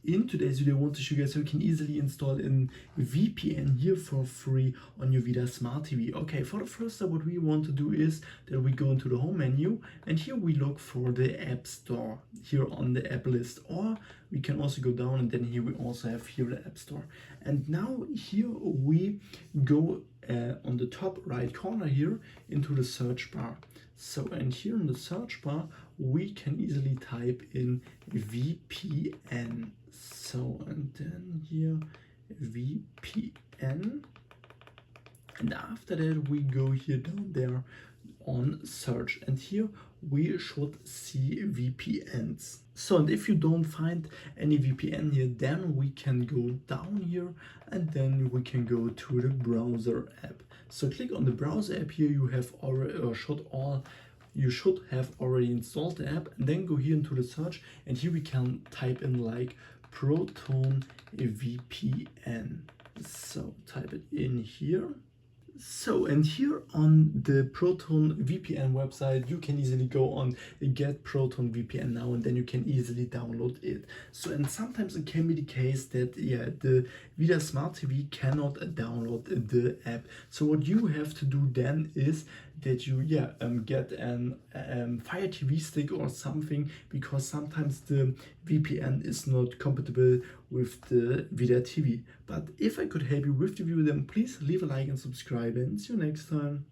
In today's video I want to show you guys how you can easily install a VPN here for free on your Vidaa Smart TV. Okay, for the first step what we want to do is that we go into the home menu and here we look for the App Store here on the app list, or we can also go down and then here we also have here the App Store. And now here we go on the top right corner here into the search bar. So, and here in the search bar we can easily type in VPN. So, and then here VPN, and after that we go here down there on search, and here we should see VPNs. So, and if you don't find any VPN here, then we can go down here and then we can go to the browser app. So click on the browser app here. You have already you should have already installed the app, and then go here into the search, and here we can type in like Proton VPN. So type it in here. So, and here on the Proton VPN website, you can easily go on get Proton VPN now, and then you can easily download it. So, and sometimes it can be the case that the Vidaa Smart TV cannot download the app. So what you have to do then is that you get an Fire TV stick or something, because sometimes the VPN is not compatible with the Vidaa TV. But if I could help you with the video, then please leave a like and subscribe, and see you next time.